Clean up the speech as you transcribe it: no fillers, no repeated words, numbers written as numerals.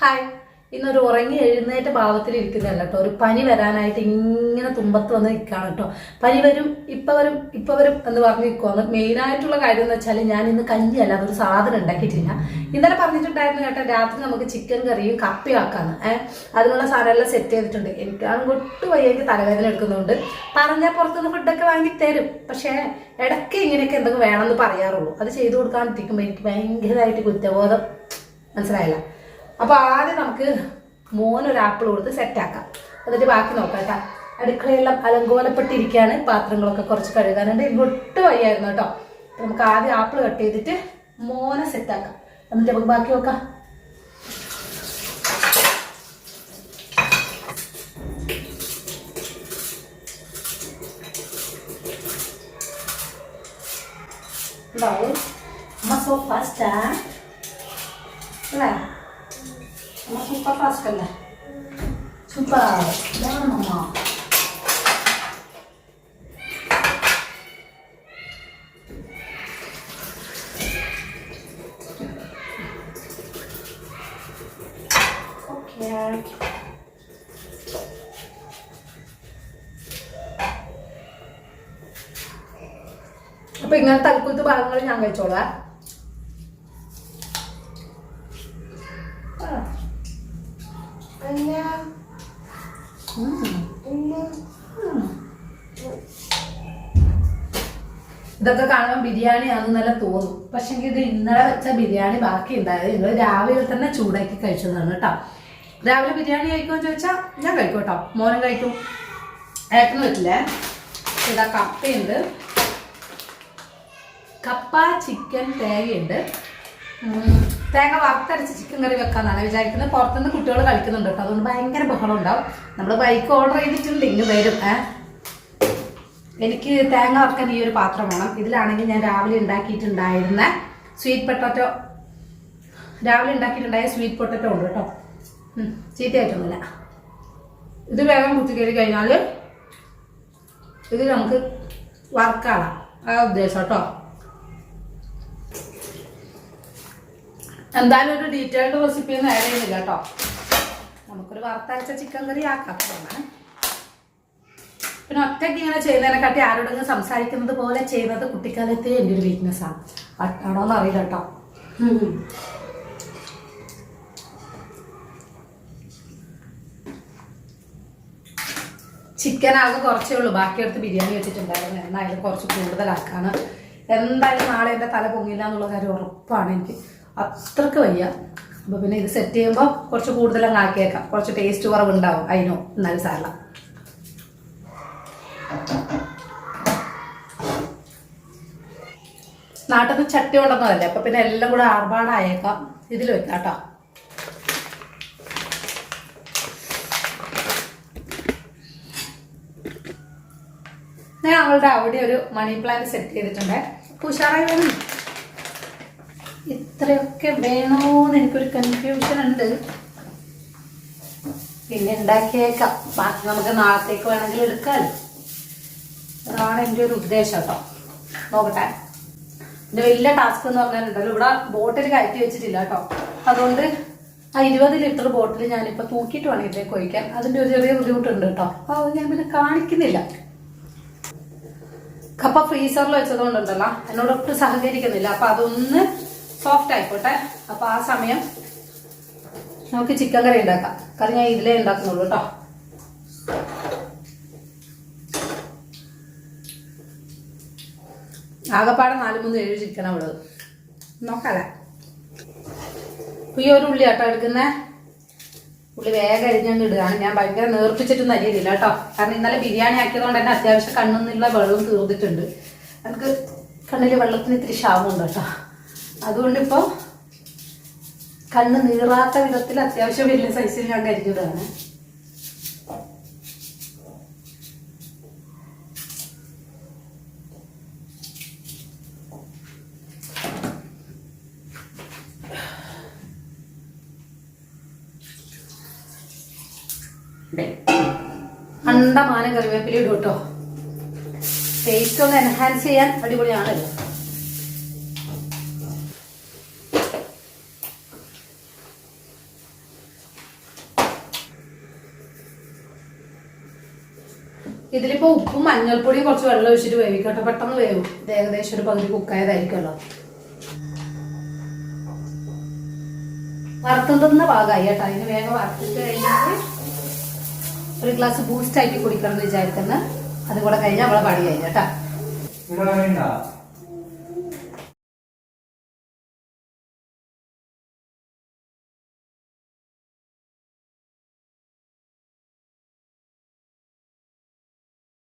Hi. ഇന്നൊരു ഉറങ്ങി എഴുന്നേറ്റ ഭാവത്തിൽ ഇരിക്കുന്നതല്ല കേട്ടോ. ഒരു പനി വരാനായിട്ട് ഇങ്ങനെ തുമ്പത്ത് വന്ന് നിൽക്കുകയാണ് കേട്ടോ. പനി വരും, ഇപ്പം വരും, ഇപ്പം വരും എന്ന് പറഞ്ഞ് നിൽക്കുവാണ്. മെയിനായിട്ടുള്ള കാര്യം എന്ന് വെച്ചാൽ ഞാൻ ഇന്ന് കഞ്ഞിയല്ല അതൊരു സാധനം ഉണ്ടാക്കിയിട്ടില്ല. ഇന്നലെ പറഞ്ഞിട്ടുണ്ടായിരുന്നു കേട്ടോ, രാത്രി നമുക്ക് ചിക്കൻ കറിയും കപ്പിയാക്കാന്ന്. അതിനുള്ള സാധനമെല്ലാം സെറ്റ് ചെയ്തിട്ടുണ്ട്. എനിക്കാണ് ഒട്ടും വയ്യെങ്കിൽ തലവേദന എടുക്കുന്നുണ്ട്. പറഞ്ഞാൽ പുറത്തുനിന്ന് ഫുഡൊക്കെ വാങ്ങി തരും. പക്ഷേ ഇടയ്ക്ക് ഇങ്ങനെയൊക്കെ എന്തെങ്കിലും വേണമെന്ന് പറയാറുള്ളൂ. അത് ചെയ്തു കൊടുക്കാണ്ടിരിക്കുമ്പോൾ എനിക്ക് ഭയങ്കരമായിട്ട് കുറ്റബോധം. മനസ്സിലായില്ല? അപ്പോൾ ആദ്യം നമുക്ക് മോനൊരു ആപ്പിൾ കൊടുത്ത് സെറ്റാക്കാം. എന്നിട്ട് ബാക്കി നോക്കാം കേട്ടോ. അടുക്കളയെല്ലാം അലങ്കോലപ്പെട്ടിരിക്കുകയാണ്. പാത്രങ്ങളൊക്കെ കുറച്ച് കഴുകാനുണ്ട്. എനിക്ക് ഒട്ടും വയ്യായിരുന്നു കേട്ടോ. നമുക്ക് ആദ്യം ആപ്പിൾ കട്ട് ചെയ്തിട്ട് മോനെ സെറ്റാക്കാം. എന്നിട്ട് നമുക്ക് ബാക്കി നോക്കാം. അമ്മ സോ ഫാസ്റ്റാ അല്ലേ? Ama super fast kan lah. Super. Jangan mama. Okay. Apa ingat taliku itu barang-barang yang gak coba? ഇതൊക്കെ കാണുമ്പോൾ ബിരിയാണിയാണെന്നല്ല തോന്നും. പക്ഷെ ഇത് ഇന്നലെ വെച്ച ബിരിയാണി ബാക്കി ഉണ്ടായത് നിങ്ങൾ രാവിലെ തന്നെ ചൂടാക്കി കഴിച്ചതാണ് കേട്ടോ. രാവിലെ ബിരിയാണി കഴിക്കുമെന്ന് ചോദിച്ചാൽ ഞാൻ കഴിക്കും കേട്ടോ. മോനും കഴിക്കും, ഏട്ടനും പറ്റില്ലേ. ഇതാ കപ്പയുണ്ട്, കപ്പ, ചിക്കൻ, തേങ്ങയുണ്ട്. തേങ്ങ വറുത്തരച്ച് ചിക്കൻ കറി വെക്കാന്നാണ് വിചാരിക്കുന്നത്. പുറത്തുനിന്ന് കുട്ടികൾ കളിക്കുന്നുണ്ട് കേട്ടോ. അതുകൊണ്ട് ഭയങ്കര ബഹളം ഉണ്ടാവും. നമ്മൾ ബൈക്ക് ഓർഡർ ചെയ്തിട്ടുണ്ട്, ഇങ്ങ് വരും. എനിക്ക് തേങ്ങ വറുക്കാൻ ഈ ഒരു പാത്രം വേണം. ഇതിലാണെങ്കിൽ ഞാൻ രാവിലെ ഉണ്ടാക്കിയിട്ടുണ്ടായിരുന്ന സ്വീറ്റ് പൊട്ടറ്റോ ഉണ്ട് കേട്ടോ. ചീത്തയായിട്ടൊന്നുമില്ല. ഇത് വേഗം കുത്തി കയറി കഴിഞ്ഞാൽ ഇത് നമുക്ക് വറുക്കാനാണ് ആ ഉദ്ദേശം കേട്ടോ. എന്തായാലും ഒരു ഡീറ്റെയിൽഡ് റെസിപ്പി ഒന്നും ആഡ് ചെയ്യുന്നില്ല കേട്ടോ. നമുക്കൊരു വറുത്തരച്ച ചിക്കൻ കറി ആക്കാം. പിന്നെ ഒറ്റയ്ക്ക് ഇങ്ങനെ ചെയ്യുന്നതിനെക്കാട്ടി ആരോടെങ്കിലും സംസാരിക്കുന്നത് പോലെ ചെയ്യുന്നത് കുട്ടിക്കാലത്തെ എൻ്റെ ഒരു വീക്ക്നെസ്സാണ്. ആണോന്ന് അറിയില്ല കേട്ടോ. ചിക്കൻ ആകെ കുറച്ചേ ഉള്ളൂ. ബാക്കിയെടുത്ത് ബിരിയാണി വെച്ചിട്ടുണ്ടായിരുന്നു. എന്നായാലും കുറച്ച് കൂടുതലാക്കാണ്. എന്തായാലും നാളെ എൻ്റെ തല പൊങ്ങില്ല എന്നുള്ള കാര്യം ഉറപ്പാണ് എനിക്ക്. അത്രക്ക് വയ്യ. അപ്പോൾ പിന്നെ ഇത് സെറ്റ് ചെയ്യുമ്പോൾ കുറച്ച് കൂടുതലങ്ങ് ആക്കിയേക്കാം. കുറച്ച് ടേസ്റ്റ് കുറവുണ്ടാവും, അതിനോ. എന്നാലും സാരല്ല. നാട്ടിൽ നിന്ന് ചട്ടി കൊണ്ടുവന്നതല്ലേ, അപ്പം പിന്നെ എല്ലാം കൂടെ ആർഭാടായേക്കാം. ഇതിൽ വെക്കാം കേട്ടോ. ഞാൻ ഞങ്ങളുടെ അവിടെ ഒരു മണി പ്ലാന്റ് സെറ്റ് ചെയ്തിട്ടുണ്ട്. ഉഷാറായി വേണം. ഇത്രയൊക്കെ വേണോന്ന് എനിക്കൊരു കൺഫ്യൂഷൻ ഉണ്ട്. പിന്നെ ഉണ്ടാക്കിയേക്കാം. ബാക്കി നമുക്ക് നാളത്തേക്ക് വേണമെങ്കിൽ എടുക്കാമല്ലോ. അതാണ് എൻ്റെ ഒരു ഉദ്ദേശം കേട്ടോ. നോക്കട്ടെ. എൻ്റെ വലിയ ടാസ്ക് എന്ന് പറഞ്ഞാലുണ്ടല്ലോ, ഇവിടെ ബോട്ടിൽ കയറ്റി വെച്ചിട്ടില്ല കേട്ടോ. അതുകൊണ്ട് ആ 20 ലിറ്റർ ബോട്ടിൽ ഞാനിപ്പോൾ തൂക്കിയിട്ട് വേണം ഇതിലേക്ക് ഒഴിക്കാൻ. അതിൻ്റെ ഒരു ചെറിയ ബുദ്ധിമുട്ടുണ്ട് കേട്ടോ. അപ്പോൾ അത് ഞാൻ പിന്നെ കാണിക്കുന്നില്ല. കപ്പ ഫ്രീസറിൽ വെച്ചതുകൊണ്ടുണ്ടല്ലോ എന്നോട് ഒട്ടും സഹകരിക്കുന്നില്ല. അപ്പം അതൊന്ന് സോഫ്റ്റ് ആയിക്കോട്ടെ. അപ്പം ആ സമയം നമുക്ക് ചിക്കൻ കറി ഉണ്ടാക്കാം. കറി ഞാൻ ഇതിലേ ഉണ്ടാക്കുന്നുള്ളൂ കേട്ടോ. ആകെപ്പാടെ 4-3-7 ചിക്കനാണ് ഉള്ളത്. നോക്കാല്ലേ. ഈ ഒരു ഉള്ളി കേട്ടോ എടുക്കുന്നത്. ഉള്ളി വേഗം അരിഞ്ഞങ്ങ് ഇടുകയാണ്. ഞാൻ ഭയങ്കര നേർപ്പിച്ചിട്ടൊന്നും അരിയില്ല കേട്ടോ. കാരണം ഇന്നലെ ബിരിയാണി ആക്കിയതുകൊണ്ട് തന്നെ അത്യാവശ്യം കണ്ണിന്നുള്ള വെള്ളവും തീർന്നിട്ടുണ്ട്. എനിക്ക് കണ്ണിൽ വെള്ളത്തിന് ഇത്തിരി ക്ഷാമമുണ്ട് കേട്ടോ. അതുകൊണ്ടിപ്പോൾ കണ്ണ് നീറാത്ത വിധത്തിൽ അത്യാവശ്യം വലിയ സൈസിൽ ഞാൻ അരിഞ്ഞിടുകയാണ്. അണ്ടമാനം കറിവേപ്പില ഇടും കേട്ടോ. ടേസ്റ്റ് ഒന്ന് എൻഹാൻസ് ചെയ്യാൻ അടിപൊളിയാണല്ലോ. ഇതിലിപ്പോ ഉപ്പും മഞ്ഞൾപ്പൊടിയും കുറച്ച് വെള്ളം ഒഴിച്ചിട്ട് വേവിക്കട്ടെ, പെട്ടെന്ന് വേവും. ഇത് ഏകദേശം ഒരു പകുതി കുക്കായതായിരിക്കുമല്ലോ. വറുത്തുന്ന ഭാഗമായി കേട്ടോ. അതിന് വേഗം വറുത്തിട്ട് കഴിഞ്ഞിട്ട് ഒരു ഗ്ലാസ് ബൂസ്റ്റ് ആക്കി കുടിക്കണം എന്ന് വിചാരിക്കുന്ന. അതും കൂടെ കഴിഞ്ഞാൽ നമ്മളെ പണി കഴിഞ്ഞ കേട്ടാ.